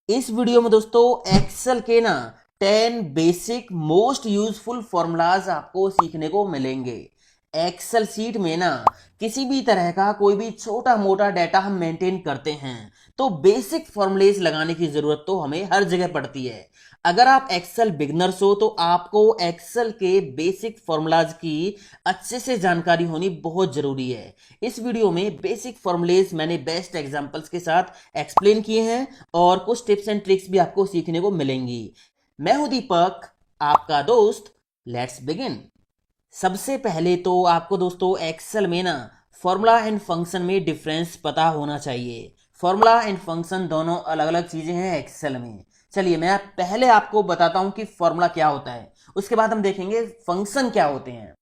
इस वीडियो में दोस्तों एक्सेल के ना 10 बेसिक मोस्ट यूजफुल फॉर्मूलाज आपको सीखने को मिलेंगे। एक्सेल सीट में ना किसी भी तरह का कोई भी छोटा मोटा डाटा हम मेंटेन करते हैं तो बेसिक फॉर्मूलेज लगाने की जरूरत तो हमें हर जगह पड़ती है। अगर आप एक्सेल बिगनर्स हो तो आपको एक्सेल के बेसिक फॉर्मूलाज की अच्छे से जानकारी होनी बहुत जरूरी है। इस वीडियो में बेसिक फॉर्मूलेज मैंने बेस्ट एग्जांपल्स के साथ एक्सप्लेन किए हैं और कुछ टिप्स एंड ट्रिक्स भी आपको सीखने को मिलेंगी। मैं हूं दीपक, आपका दोस्त। Let's begin. सबसे पहले तो आपको दोस्तों एक्सेल में ना फॉर्मूला एंड फंक्शन में डिफरेंस पता होना चाहिए। फॉर्मूला एंड फंक्शन दोनों अलग अलग चीजें हैं एक्सेल में। चलिए मैं पहले आपको बताता हूं कि फॉर्मूला क्या होता है, उसके बाद हम देखेंगे फंक्शन क्या होते हैं।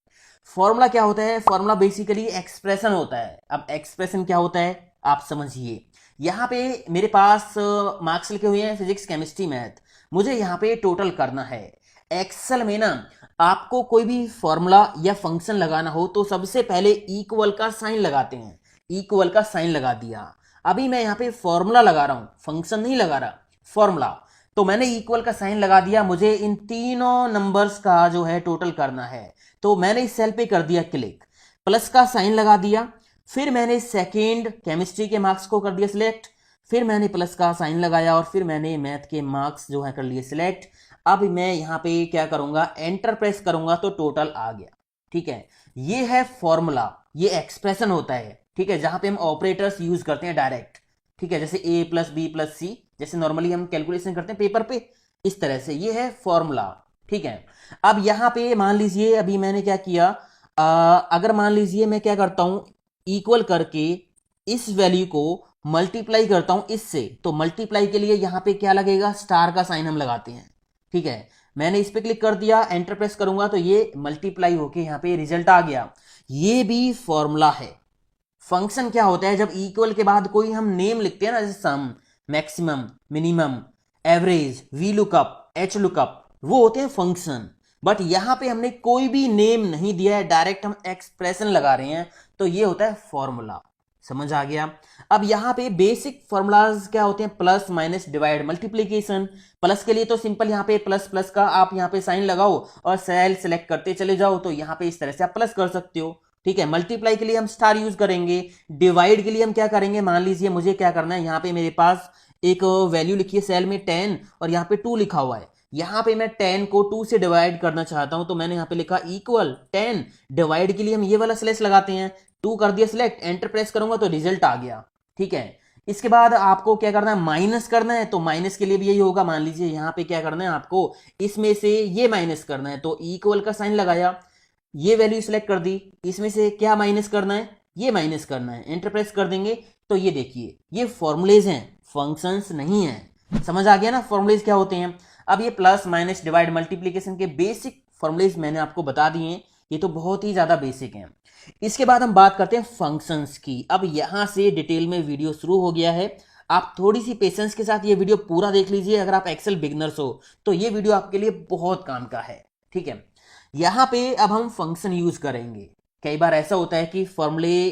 फॉर्मूला क्या होता है? फॉर्मूला बेसिकली एक्सप्रेशन होता है। अब एक्सप्रेशन क्या होता है आप समझिए। यहाँ पे मेरे पास मार्क्स लिखे हुए हैं फिजिक्स केमिस्ट्री मैथ, मुझे यहाँ पे टोटल करना है। एक्सेल में ना आपको कोई भी फॉर्मूला या फंक्शन लगाना हो तो सबसे पहले इक्वल का साइन लगाते हैं। इक्वल का साइन लगा दिया। अभी मैं यहाँ पे फॉर्मूला लगा रहा हूं, फंक्शन नहीं लगा रहा, फॉर्मूला। तो मैंने इक्वल का साइन लगा दिया, मुझे इन तीनों नंबर्स का जो है टोटल करना है। तो मैंने इस सेल पे कर दिया क्लिक, प्लस का साइन लगा दिया। फिर मैंने सेकेंड केमिस्ट्री के मार्क्स को कर दिया सिलेक्ट, फिर मैंने प्लस का साइन लगाया और फिर मैंने मैथ के मार्क्स जो है कर लिए सिलेक्ट। अब मैं यहाँ पे क्या करूंगा, एंटर प्रेस करूंगा तो टोटल आ गया। ठीक है, ये है फॉर्मूला, ये एक्सप्रेशन होता है। ठीक है, जहां पे हम ऑपरेटर्स यूज करते हैं डायरेक्ट। ठीक है, जैसे ए प्लस बी प्लस सी, जैसे नॉर्मली हम कैलकुलेशन करते हैं पेपर पे, इस तरह से ये है फॉर्मूला। ठीक है, अब यहां पे मान लीजिए अभी मैंने क्या किया, अगर मान लीजिए मैं क्या करता हूं, इक्वल करके इस वैल्यू को मल्टीप्लाई करता हूं इससे, तो मल्टीप्लाई के लिए यहां पे क्या लगेगा, स्टार का साइन हम लगाते हैं। ठीक है, मैंने इस पे क्लिक कर दिया, एंटर प्रेस करूंगा तो ये मल्टीप्लाई होके यहां पे रिजल्ट आ गया। ये भी फॉर्मूला है। फंक्शन क्या होता है, जब इक्वल के बाद कोई हम नेम लिखते हैं ना, जैसे sum, maximum, minimum, average, V lookup, H lookup, वो होते हैं फंक्शन। बट यहां पे हमने कोई भी नेम नहीं दिया है, डायरेक्ट हम एक्सप्रेशन लगा रहे हैं, तो ये होता है फॉर्मूला। समझ आ गया। अब यहां पे बेसिक फॉर्मूलाज क्या होते हैं, plus minus divide multiplication. Plus के लिए तो सिंपल यहां पे प्लस प्लस का आप यहां पे साइन लगाओ और सेल सेलेक्ट करते चले जाओ, तो यहां पे इस तरह से आप प्लस कर सकते हो। ठीक है, मल्टीप्लाई के लिए हम स्टार यूज करेंगे। डिवाइड के लिए हम क्या करेंगे, मान लीजिए मुझे क्या करना है, यहाँ पे मेरे पास एक वैल्यू लिखी है सेल में 10 और यहाँ पे 2 लिखा हुआ है। यहाँ पे मैं 10 को 2 से डिवाइड करना चाहता हूं, तो मैंने यहाँ पे लिखा इक्वल 10। डिवाइड के लिए हम ये वाला स्लैश लगाते हैं, 2 कर दिया सिलेक्ट, एंटर प्रेस करूंगा तो रिजल्ट आ गया। ठीक है, इसके बाद आपको क्या करना है, माइनस करना है, तो माइनस के लिए भी यही होगा। मान लीजिए यहाँ पे क्या करना है आपको, इसमें से ये माइनस करना है, तो इक्वल का साइन लगाया, ये वैल्यू सिलेक्ट कर दी, इसमें से क्या माइनस करना है, ये माइनस करना है, एंटर प्रेस कर देंगे तो ये देखिए ये फॉर्मुलेज हैं, फंक्शंस नहीं है। समझ आ गया ना फॉर्मुलेज क्या होते हैं। अब ये प्लस माइनस डिवाइड मल्टीप्लीकेशन के बेसिक फॉर्मुलेज मैंने आपको बता दिए हैं, ये तो बहुत ही ज्यादा बेसिक हैं। इसके बाद हम बात करते हैं फंक्शंस की। अब यहां से डिटेल में वीडियो शुरू हो गया है, आप थोड़ी सी पेशेंस के साथ ये वीडियो पूरा देख लीजिए। अगर आप एक्सेल बिगनर्स हो तो ये वीडियो आपके लिए बहुत काम का है। ठीक है, यहां पे अब हम फंक्शन यूज करेंगे। कई बार ऐसा होता है कि फॉर्मूले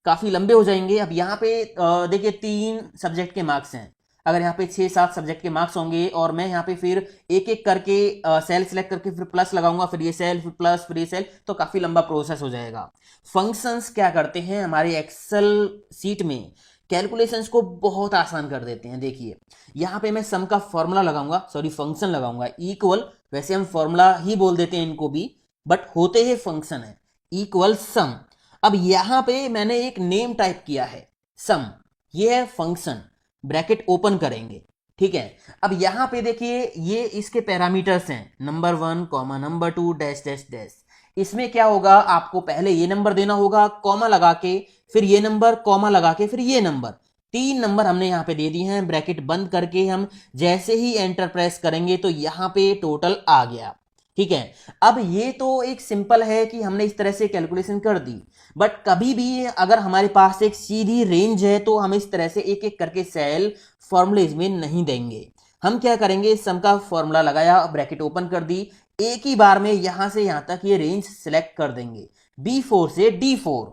काफी लंबे हो जाएंगे। अब यहाँ पे देखिए 3 सब्जेक्ट के मार्क्स हैं। अगर यहाँ पे 6-7 सब्जेक्ट के मार्क्स होंगे और मैं यहाँ पे फिर एक एक करके सेल सिलेक्ट करके फिर प्लस लगाऊंगा, फिर ये सेल, फिर प्लस, फिर ये सेल, तो काफी लंबा प्रोसेस हो जाएगा। फंक्शंस क्या करते हैं हमारे एक्सेल सीट में, कैलकुलेशंस को बहुत आसान कर देते हैं। देखिए यहाँ पे मैं सम का फॉर्मूला लगाऊंगा, सॉरी फंक्शन लगाऊंगा, इक्वल, वैसे हम फॉर्मूला ही बोल देते हैं इनको भी, बट होते ही फंक्शन है, इक्वल सम। अब यहां पे मैंने एक नेम टाइप किया है सम, ये है फंक्शन, ब्रैकेट ओपन करेंगे। ठीक है, अब यहां पे देखिए ये इसके पैरामीटर्स हैं, number 1 comma number 2 dash dash dash. इसमें क्या होगा, आपको पहले ये नंबर देना होगा कॉमा लगा के, फिर ये नंबर कॉमा लगा के, फिर ये नंबर, 3 नंबर हमने यहाँ पे दे दिए हैं। ब्रैकेट बंद करके हम जैसे ही एंटर प्रेस करेंगे तो यहाँ पे टोटल आ गया। ठीक है, अब ये तो एक सिंपल है कि हमने इस तरह से कैलकुलेशन कर दी, बट कभी भी अगर हमारे पास एक सीधी रेंज है तो हम इस तरह से एक एक करके सेल फॉर्मूलेज में नहीं देंगे। हम क्या करेंगे, सम का फॉर्मूला लगाया, ब्रैकेट ओपन कर दी, एक ही बार में यहां से यहां तक ये रेंज सिलेक्ट कर देंगे, B4 से D4।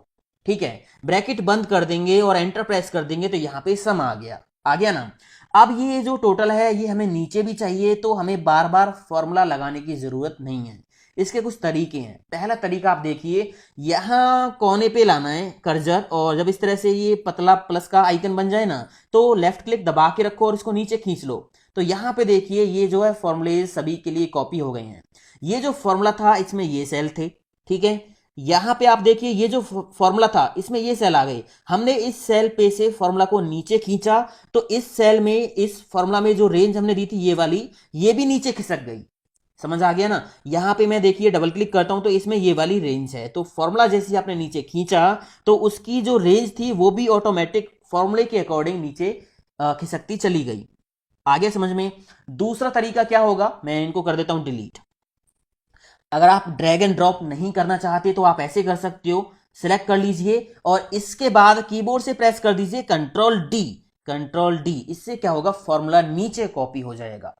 ठीक है, ब्रैकेट बंद कर देंगे और एंटर प्रेस कर देंगे तो यहां पे सम आ गया। आ गया ना। अब ये जो टोटल है ये हमें नीचे भी चाहिए, तो हमें बार बार फॉर्मूला लगाने की जरूरत नहीं है। इसके कुछ तरीके हैं। पहला तरीका आप देखिए, यहां कोने पे लाना है कर्सर, और जब इस तरह से ये पतला प्लस का आइकन बन जाए ना, तो लेफ्ट क्लिक दबा के रखो और इसको नीचे खींच लो। तो यहां पे देखिए ये जो है फॉर्मूले सभी के लिए कॉपी हो गए हैं। ये जो फॉर्मूला था इसमें ये सेल थे, ठीक है। यहां पे आप देखिए ये जो फॉर्मूला था इसमें ये सेल आ गए। हमने इस सेल पे से फॉर्मूला को नीचे खींचा, तो इस सेल में इस फॉर्मूला में जो रेंज हमने दी थी ये वाली, ये भी नीचे खिसक गई। समझ आ गया ना। यहां पे मैं देखिए डबल क्लिक करता हूं तो इसमें ये वाली रेंज है, तो फॉर्मूला जैसे आपने नीचे खींचा तो उसकी जो रेंज थी वो भी ऑटोमेटिक फॉर्मूले के अकॉर्डिंग नीचे खिसकती चली गई। आगे समझ में। दूसरा तरीका क्या होगा, मैं इनको कर देता हूं डिलीट। अगर आप ड्रैग एंड ड्रॉप नहीं करना चाहते तो आप ऐसे कर सकते हो, सिलेक्ट कर लीजिए और इसके बाद कीबोर्ड से प्रेस कर दीजिए कंट्रोल डी। कंट्रोल डी, इससे क्या होगा, फॉर्मूला नीचे कॉपी हो जाएगा।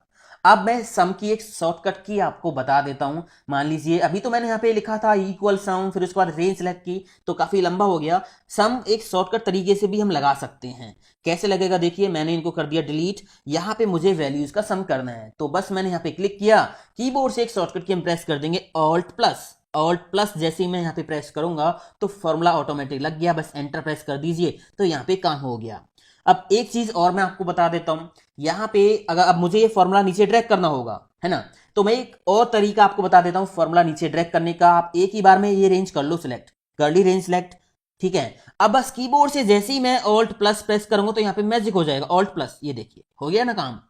अब मैं सम की एक शॉर्टकट की आपको बता देता हूं। मान लीजिए अभी तो मैंने यहां पे लिखा था इक्वल सम, फिर उसके बाद रेंज सेलेक्ट की, तो काफी लंबा हो गया। सम एक शॉर्टकट तरीके से भी हम लगा सकते हैं। कैसे लगेगा देखिए, मैंने इनको कर दिया डिलीट। यहां पे मुझे वैल्यूज का सम करना है, तो बस मैंने यहां पे क्लिक किया, कीबोर्ड से एक शॉर्टकट की हम प्रेस कर देंगे ऑल्ट प्लस। ऑल्ट प्लस जैसे ही मैं यहाँ पे प्रेस करूंगा तो फॉर्मूला ऑटोमेटिक लग गया, बस एंटर प्रेस कर दीजिए तो यहाँ पे काम हो गया। अब एक चीज और मैं आपको बता देता हूं, यहाँ पे अगर अब मुझे ये फॉर्मूला नीचे ड्रैग करना होगा, है ना, तो मैं एक और तरीका आपको बता देता हूं फॉर्मूला नीचे ड्रैग करने का। आप एक ही बार में ये रेंज कर लो सिलेक्ट, कर ली रेंज सिलेक्ट, ठीक है। अब बस कीबोर्ड से जैसे ही मैं ऑल्ट प्लस प्रेस करूंगा तो यहाँ पे मैजिक हो जाएगा, ऑल्ट प्लस, ये देखिए हो गया ना काम।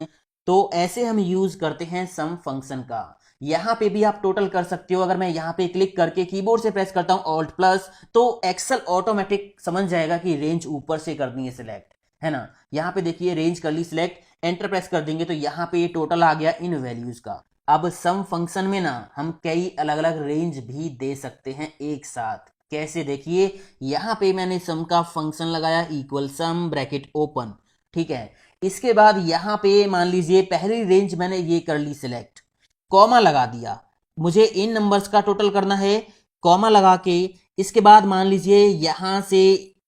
तो ऐसे हम यूज करते हैं सम फंक्शन का। यहां पे भी आप टोटल कर सकते हो। अगर मैं यहां पे क्लिक करके कीबोर्ड से प्रेस करता हूं ऑल्ट प्लस, तो एक्सेल ऑटोमेटिक समझ जाएगा कि रेंज ऊपर से करनी है सिलेक्ट, है ना। यहां पे देखिए रेंज कर ली सिलेक्ट, एंटर प्रेस कर देंगे तो यहां पे ये टोटल आ गया इन वैल्यूज का। अब सम फंक्शन में ना हम कई अलग अलग रेंज भी दे सकते हैं एक साथ। कैसे देखिए, यहां पे मैंने सम का फंक्शन लगाया इक्वल सम ब्रैकेट ओपन, ठीक है। इसके बाद यहां पे मान लीजिए पहली रेंज मैंने ये कर ली सिलेक्ट, कॉमा लगा दिया, मुझे इन नंबर्स का टोटल करना है, कॉमा लगा के इसके बाद मान लीजिए यहां से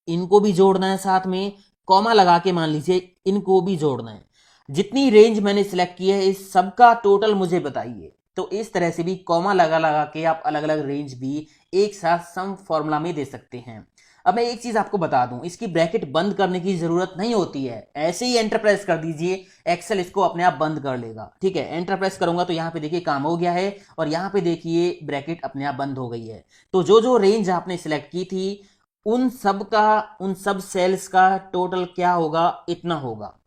इनको भी जोड़ना है साथ में, कॉमा लगा के मान लीजिए इनको भी जोड़ना है। जितनी रेंज मैंने सिलेक्ट की है इस सबका टोटल मुझे बताइए। तो इस तरह से भी कॉमा लगा लगा के आप अलग अलग रेंज भी एक साथ सम फॉर्मूला में दे सकते हैं। अब मैं एक चीज आपको बता दूं, इसकी ब्रैकेट बंद करने की जरूरत नहीं होती है, ऐसे ही एंटर प्रेस कर दीजिए, एक्सेल इसको अपने आप बंद कर लेगा, ठीक है। एंटर प्रेस करूंगा तो यहाँ पे देखिए काम हो गया है, और यहाँ पे देखिए ब्रैकेट अपने आप बंद हो गई है। तो जो जो रेंज आपने सिलेक्ट की थी उन सब सेल्स का टोटल क्या होगा, इतना होगा,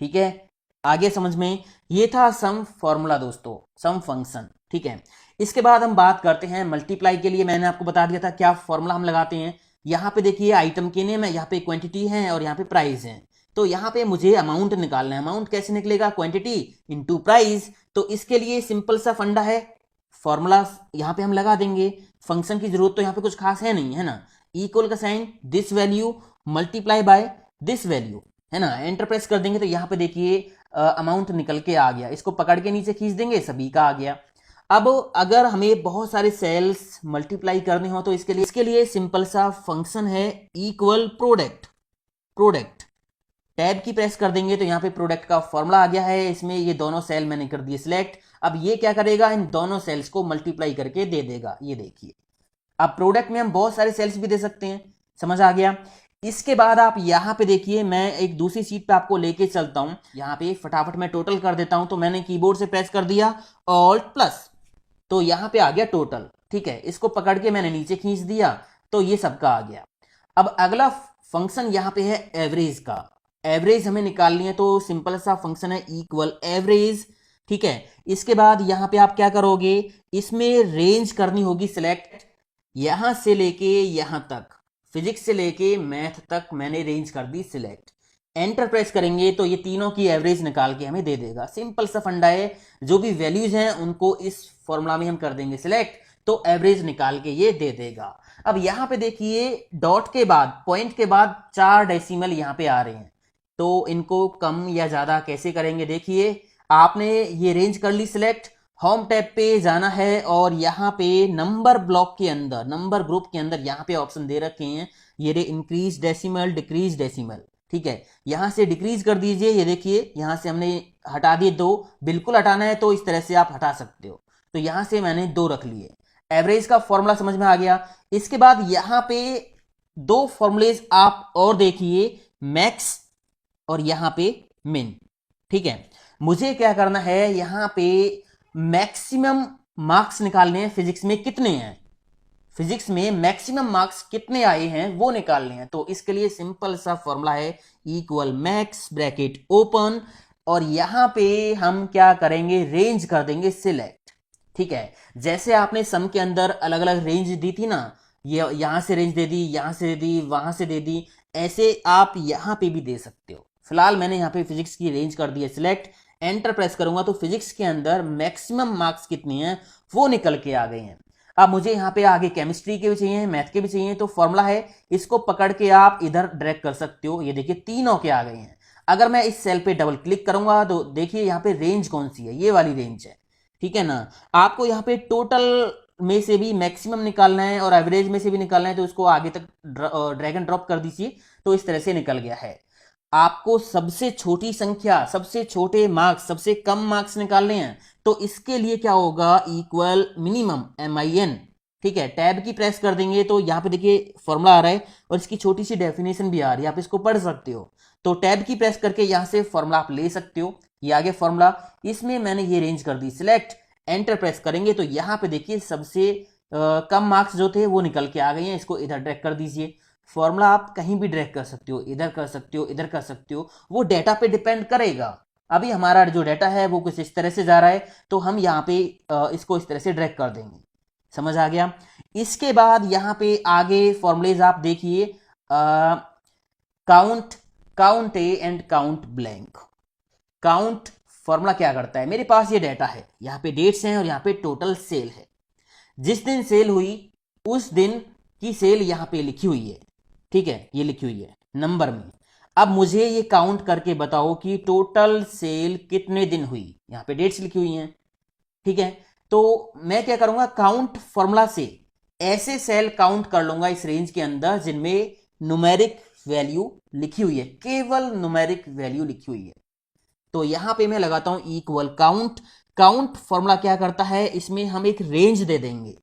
ठीक है। आगे समझ में। ये था सम फॉर्मूला दोस्तों, सम फंक्शन, ठीक है। इसके बाद हम बात करते हैं मल्टीप्लाई के लिए। मैंने आपको बता दिया था क्या फॉर्मूला हम लगाते हैं। यहाँ पे देखिए आइटम के नेम है, यहाँ पे क्वांटिटी है और यहाँ पे प्राइस है। तो यहाँ पे मुझे अमाउंट निकालना है। अमाउंट कैसे निकलेगा, क्वांटिटी इंटू प्राइस। तो इसके लिए सिंपल सा फंडा है, फॉर्मूला यहाँ पे हम लगा देंगे। फंक्शन की जरूरत तो यहाँ पे कुछ खास है नहीं, है ना। इक्वल का sign, this value multiply by this value, है ना। एंटर प्रेस कर देंगे तो यहाँ पे देखिए अमाउंट निकल के आ गया। इसको पकड़ के नीचे खींच देंगे, सभी का आ गया। अब अगर हमें बहुत सारे सेल्स मल्टीप्लाई करने हो तो इसके लिए सिंपल सा फंक्शन है इक्वल प्रोडक्ट। प्रोडक्ट टैब की प्रेस कर देंगे तो यहाँ पे प्रोडक्ट का फॉर्मूला आ गया है। इसमें ये दोनों सेल मैंने कर दिए सिलेक्ट। अब ये क्या करेगा, इन दोनों सेल्स को मल्टीप्लाई करके दे देगा, ये देखिए। अब प्रोडक्ट में हम बहुत सारे सेल्स भी दे सकते हैं, समझ आ गया। इसके बाद आप यहां पे देखिए, मैं एक दूसरी सीट पे आपको लेके चलता हूं। यहां पे फटाफट मैं टोटल कर देता हूं। तो मैंने कीबोर्ड से प्रेस कर दिया ऑल्ट प्लस, तो यहां पे आ गया टोटल, ठीक है। इसको पकड़ के मैंने नीचे खींच दिया तो ये सबका आ गया। अब अगला फंक्शन यहां पे है एवरेज का। एवरेज हमें निकालनी है तो सिंपल सा फंक्शन है इक्वल एवरेज, ठीक है। इसके बाद यहां पे आप क्या करोगे, इसमें रेंज करनी होगी सिलेक्ट। यहां से लेके यहां तक, फिजिक्स से लेके मैथ तक मैंने रेंज कर दी सिलेक्ट। एंटर प्रेस करेंगे तो ये तीनों की एवरेज निकाल के हमें दे देगा। सिंपल सा फंडा है, जो भी वैल्यूज हैं उनको इस फॉर्मूला में हम कर देंगे सिलेक्ट, तो एवरेज निकाल के ये दे देगा। अब यहां पे देखिए डॉट के बाद, पॉइंट के बाद 4 डेसिमल यहां पे आ रहे हैं, तो इनको कम या ज्यादा कैसे करेंगे देखिए। आपने ये रेंज कर ली सिलेक्ट, होम टैब पे जाना है और यहाँ पे नंबर ब्लॉक के अंदर, नंबर ग्रुप के अंदर यहाँ पे ऑप्शन दे रखे हैं ये रे, इंक्रीज डेसिमल डिक्रीज डेसिमल, ठीक है, यहां से डिक्रीज कर दीजिए, ये देखिए यहां से हमने हटा दिए 2, बिल्कुल हटाना है तो इस तरह से आप हटा सकते हो। तो यहां से मैंने 2 रख लिए। एवरेज का फॉर्मूला समझ में आ गया। इसके बाद यहां पे 2 फॉर्मूलेज आप और देखिए, मैक्स और यहां पे मिन। ठीक है, मुझे क्या करना है, यहां पे मैक्सिमम मार्क्स निकालने हैं। फिजिक्स में कितने हैं, फिजिक्स में मैक्सिमम मार्क्स कितने आए हैं वो निकालने हैं। तो इसके लिए सिंपल सा फॉर्मूला है, इक्वल मैक्स ब्रैकेट ओपन, और यहां पे हम क्या करेंगे, रेंज कर देंगे सिलेक्ट। ठीक है, जैसे आपने सम के अंदर अलग अलग रेंज दी थी ना, ये यहां से रेंज दे दी, यहां से दे दी, वहां से दे दी, ऐसे आप यहां पे भी दे सकते हो। फिलहाल मैंने यहां पे फिजिक्स की रेंज कर दी है सिलेक्ट, एंटर प्रेस करूंगा तो फिजिक्स के अंदर मैक्सिमम मार्क्स कितने हैं वो निकल के आ गए हैं। अब मुझे यहाँ पे आगे केमिस्ट्री के भी चाहिए, मैथ के भी चाहिए, तो फॉर्मूला है, इसको पकड़ के आप इधर ड्रैग कर सकते हो। ये देखिए तीनों के आ गए हैं। अगर मैं इस सेल पे डबल क्लिक करूंगा तो देखिए यहाँ पे रेंज कौन सी है, ये वाली रेंज है। ठीक है ना, आपको यहाँ पे टोटल में से भी मैक्सिमम निकालना है और एवरेज में से भी निकालना है, तो इसको आगे तक ड्रैग एंड ड्रॉप कर दीजिए, तो इस तरह से निकल गया है। आपको सबसे छोटी संख्या, सबसे छोटे मार्क्स, सबसे कम मार्क्स निकालने हैं, तो इसके लिए क्या होगा, इक्वल मिनिमम MIN। ठीक है, टैब की प्रेस कर देंगे तो यहाँ पे देखिए फॉर्मूला आ रहा है और इसकी छोटी सी डेफिनेशन भी आ रही है, आप इसको पढ़ सकते हो। तो टैब की प्रेस करके यहाँ से फॉर्मूला आप ले सकते हो। ये आगे फॉर्मूला, इसमें मैंने ये रेंज कर दी सिलेक्ट, एंटर प्रेस करेंगे तो यहाँ पे देखिए सबसे कम मार्क्स जो थे वो निकल के आ गए हैं। इसको इधर ड्रैग कर दीजिए। फॉर्मूला आप कहीं भी ड्रैग कर सकते हो, इधर कर सकते हो, इधर कर सकते हो, वो डेटा पे डिपेंड करेगा। अभी हमारा जो डेटा है वो कुछ इस तरह से जा रहा है, तो हम यहाँ पे इसको इस तरह से ड्रैग कर देंगे। समझ आ गया। इसके बाद यहाँ पे आगे फॉर्मूलेज आप देखिए, count, count A and count blank. Count formula क्या करता है, मेरे पास ये डेटा है, यहाँ पे डेट्स हैं और यहाँ पे टोटल सेल है। जिस दिन सेल हुई उस दिन की सेल यहाँ पे लिखी हुई है। ठीक है, ये लिखी हुई है नंबर में। अब मुझे ये काउंट करके बताओ कि टोटल सेल कितने दिन हुई, यहाँ पे डेट्स लिखी हुई हैं। ठीक है, तो मैं क्या करूंगा, काउंट फॉर्मूला से ऐसे सेल काउंट कर लूंगा इस रेंज के अंदर जिनमें न्यूमेरिक वैल्यू लिखी हुई है, केवल न्यूमेरिक वैल्यू लिखी हुई है। तो यहां पे मैं लगाता हूं इक्वल काउंट। काउंट फॉर्मूला क्या करता है, इसमें हम एक रेंज दे देंगे,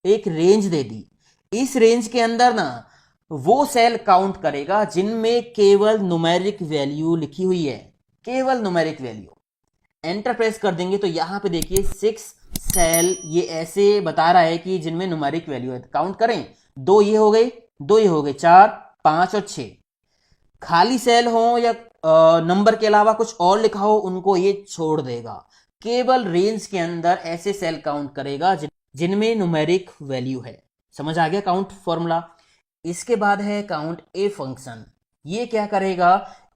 एक रेंज दे दी। इस रेंज के अंदर ना वो सेल काउंट करेगा जिनमें केवल न्यूमेरिक वैल्यू लिखी हुई है, केवल न्यूमेरिक वैल्यू। एंटर प्रेस कर देंगे तो यहां पे देखिए 6 सेल ये ऐसे बता रहा है कि जिनमें न्यूमेरिक वैल्यू है। काउंट करें, 2 ये हो गए, 2 ये हो गए, 4, 5 और 6। खाली सेल हो या नंबर के अलावा कुछ और लिखा हो उनको ये छोड़ देगा। केवल रेंज के अंदर ऐसे सेल काउंट करेगा जिनमें न्यूमेरिक वैल्यू है। समझ आ गया काउंट फॉर्मूला। इसके बाद है काउंट ए फंक्शन। ये क्या करेगा,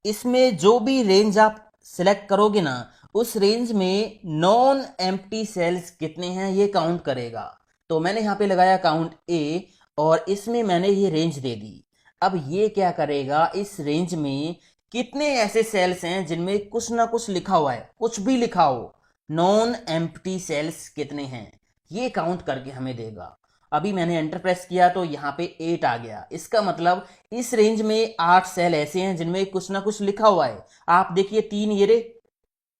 इसमें जो भी रेंज आप सिलेक्ट करोगे ना, उस रेंज में नॉन एम्प्टी सेल्स कितने हैं ये काउंट करेगा। तो मैंने यहां पे लगाया काउंट ए और इसमें मैंने ये रेंज दे दी। अब ये क्या करेगा, इस रेंज में कितने ऐसे सेल्स हैं जिनमें कुछ ना कुछ लिखा हुआ है, कुछ भी लिखा हो, नॉन एम्प्टी सेल्स कितने हैं ये काउंट करके हमें देगा। अभी मैंने एंटर प्रेस किया तो यहाँ पे 8 आ गया। इसका मतलब इस रेंज में 8 सेल ऐसे हैं जिनमें कुछ ना कुछ लिखा हुआ है। आप देखिए 3 ये रे,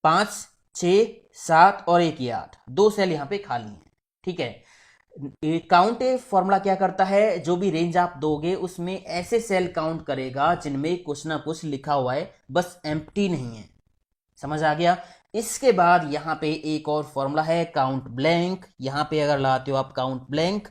5, 6, 7 और 1 ये 8, 2 सेल यहाँ पे खाली हैं। ठीक है, काउंट ए फॉर्मूला क्या करता है, जो भी रेंज आप दोगे उसमें ऐसे सेल काउंट करेगा जिनमें कुछ ना कुछ लिखा हुआ है, बस एम्प्टी नहीं है। समझ आ गया। इसके बाद यहाँ पे एक और फॉर्मूला है काउंट ब्लैंक। यहाँ पे अगर लाते हो आप काउंट ब्लैंक,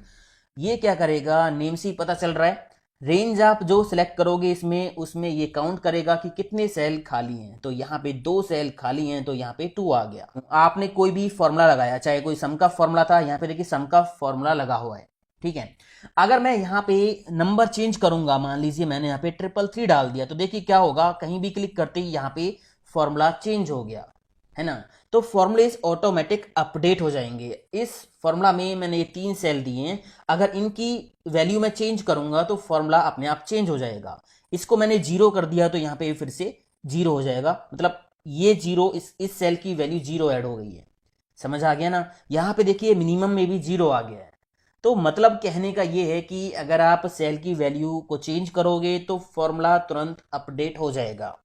ये क्या करेगा, नेम से ही पता चल रहा है, रेंज आप जो सिलेक्ट करोगे इसमें उसमें ये काउंट करेगा कि कितने सेल खाली हैं। तो यहाँ पे 2 सेल खाली हैं तो यहाँ पे 2 आ गया। आपने कोई भी फॉर्मूला लगाया, चाहे कोई सम का फॉर्मूला था, यहाँ पे देखिए सम का फॉर्मूला लगा हुआ है। ठीक है, अगर मैं यहाँ पे नंबर चेंज करूंगा, मान लीजिए मैंने यहाँ पे 333 डाल दिया, तो देखिए क्या होगा, कहीं भी क्लिक करते ही यहाँ पे फॉर्मूला चेंज हो गया है ना। तो फॉर्मूलेज ऑटोमेटिक अपडेट हो जाएंगे। इस फॉर्मूला में मैंने ये 3 सेल दिए हैं, अगर इनकी वैल्यू मैं चेंज करूंगा तो फॉर्मूला अपने आप चेंज हो जाएगा। इसको मैंने 0 कर दिया तो यहाँ पे फिर से 0 हो जाएगा, मतलब ये 0, इस सेल की वैल्यू 0 ऐड हो गई है। समझ आ गया ना। यहाँ पे देखिए मिनिमम में भी 0 आ गया है। तो मतलब कहने का ये है कि अगर आप सेल की वैल्यू को चेंज करोगे तो फॉर्मूला तुरंत अपडेट हो जाएगा।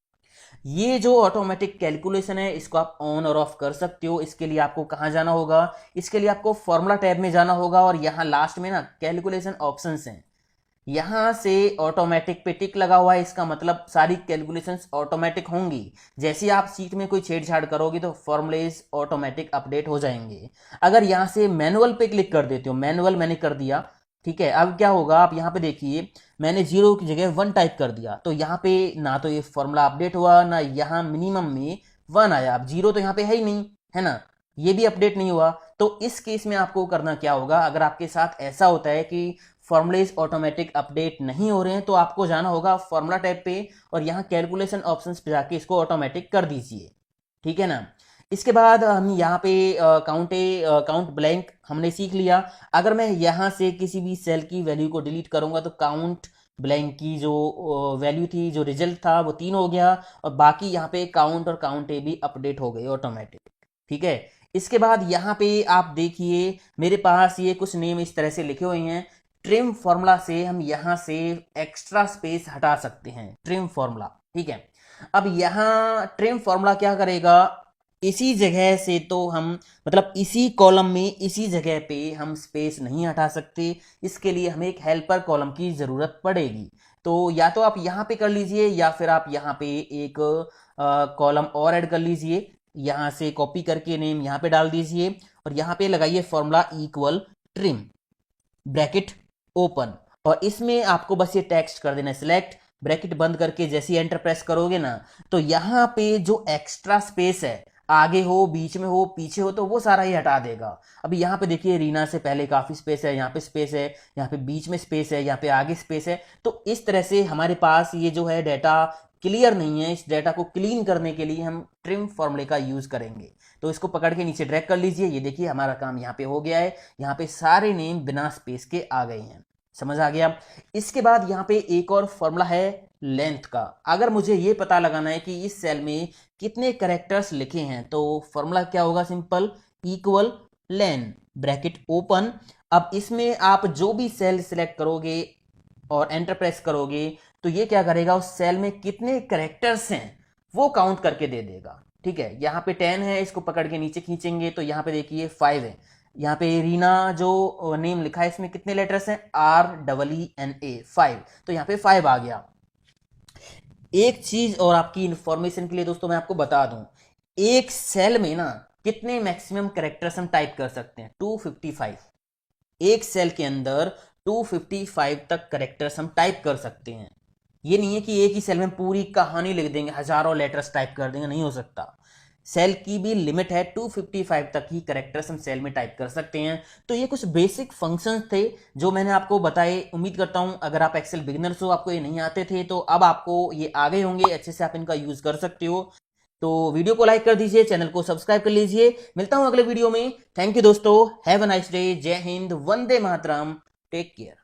ये जो ऑटोमेटिक कैलकुलेशन है इसको आप ऑन और ऑफ कर सकते हो। इसके लिए आपको कहाँ जाना होगा, इसके लिए आपको फॉर्मूला टैब में जाना होगा और यहाँ लास्ट में ना कैलकुलेशन ऑप्शंस हैं, यहां से ऑटोमेटिक पे टिक लगा हुआ है, इसका मतलब सारी कैलकुलेशंस ऑटोमेटिक होंगी। जैसे ही आप सीट में कोई छेड़छाड़ करोगे तो फॉर्मूलेज ऑटोमेटिक अपडेट हो जाएंगे। अगर यहां से मैनुअल पे क्लिक कर देते हो, मैनुअल मैंने कर दिया, ठीक है, अब क्या होगा, आप यहाँ पे देखिए मैंने 0 की जगह 1 टाइप कर दिया, तो यहाँ पे ना तो ये फॉर्मूला अपडेट हुआ ना यहाँ मिनिमम में 1 आया। अब 0 तो यहाँ पे है ही नहीं, है ना, ये भी अपडेट नहीं हुआ। तो इस केस में आपको करना क्या होगा, अगर आपके साथ ऐसा होता है कि फॉर्मूलेज ऑटोमेटिक अपडेट नहीं हो रहे हैं, तो आपको जाना होगा फॉर्मूला टैब पे और यहाँ कैलकुलेशन ऑप्शंस पे जाके इसको ऑटोमेटिक कर दीजिए, ठीक है ना। इसके बाद हम यहाँ पे काउंट ब्लैंक हमने सीख लिया। अगर मैं यहाँ से किसी भी सेल की वैल्यू को डिलीट करूंगा तो काउंट ब्लैंक की जो वैल्यू थी, जो रिजल्ट था वो 3 हो गया और बाकी यहाँ पे काउंट और काउंट ए भी अपडेट हो गए ऑटोमेटिक, ठीक है। इसके बाद यहाँ पे आप देखिए मेरे पास ये कुछ नेम इस तरह से लिखे हुए हैं। ट्रिम फॉर्मूला से हम यहाँ से एक्स्ट्रा स्पेस हटा सकते हैं, ट्रिम फॉर्मूला, ठीक है। अब यहाँ ट्रिम फॉर्मूला क्या करेगा, इसी जगह से तो हम मतलब इसी कॉलम में इसी जगह पे हम स्पेस नहीं हटा सकते, इसके लिए हमें एक हेल्पर कॉलम की ज़रूरत पड़ेगी। तो या तो आप यहाँ पे कर लीजिए या फिर आप यहाँ पे एक कॉलम और ऐड कर लीजिए, यहाँ से कॉपी करके नेम यहाँ पे डाल दीजिए और यहाँ पे लगाइए formula equal trim bracket open और इसमें आपको बस ये टेक्स्ट कर देना सिलेक्ट, ब्रैकेट बंद करके जैसे ही एंटर प्रेस करोगे ना तो यहाँ पे जो एक्स्ट्रा स्पेस है, आगे हो बीच में हो पीछे हो, तो वो सारा ही हटा देगा। अभी यहाँ पे देखिए रीना से पहले काफी स्पेस है, यहाँ पे स्पेस है, यहाँ पे बीच में स्पेस है, यहाँ पे आगे स्पेस है। तो इस तरह से हमारे पास ये जो है डाटा क्लियर नहीं है, इस डाटा को क्लीन करने के लिए हम ट्रिम फॉर्मूले का यूज करेंगे। तो इसको पकड़ के नीचे ड्रैग कर लीजिए, ये देखिए हमारा काम यहाँ पे हो गया है, यहाँ पे सारे नेम बिना स्पेस के आ गए हैं, समझ आ गया। इसके बाद यहाँ पे एक और फॉर्मूला है लेंथ का। अगर मुझे ये पता लगाना है कि इस सेल में कितने करेक्टर्स लिखे हैं तो फॉर्मूला क्या होगा, सिंपल इक्वल लेन ब्रैकेट ओपन। अब इसमें आप जो भी सेल सिलेक्ट करोगे और एंटर प्रेस करोगे तो ये क्या करेगा, उस सेल में कितने करेक्टर्स हैं वो काउंट करके दे देगा, ठीक है। यहाँ पे 10 है, इसको पकड़ के नीचे खींचेंगे तो यहाँ पे देखिए 5 है। यहाँ पे रीना जो नेम लिखा है इसमें कितने लेटर्स हैं, REENA 5, तो यहाँ पे 5 आ गया। एक चीज और आपकी इंफॉर्मेशन के लिए दोस्तों मैं आपको बता दूं, एक सेल में ना कितने मैक्सिमम कैरेक्टर्स हम टाइप कर सकते हैं, 255। एक सेल के अंदर 255 तक कैरेक्टर्स हम टाइप कर सकते हैं। ये नहीं है कि एक ही सेल में पूरी कहानी लिख देंगे, हजारों लेटर्स टाइप कर देंगे, नहीं हो सकता। सेल की भी लिमिट है, 255 तक ही कैरेक्टर्स हम सेल में टाइप कर सकते हैं। तो ये कुछ बेसिक फंक्शंस थे जो मैंने आपको बताए। उम्मीद करता हूं अगर आप एक्सेल बिगिनर्स हो, आपको ये नहीं आते थे, तो अब आपको ये आ गए होंगे, अच्छे से आप इनका यूज कर सकते हो। तो वीडियो को लाइक कर दीजिए, चैनल को सब्सक्राइब कर लीजिए। मिलता हूं अगले वीडियो में। थैंक यू दोस्तों, हैव अ नाइस डे, जय हिंद, वंदे मातरम, टेक केयर।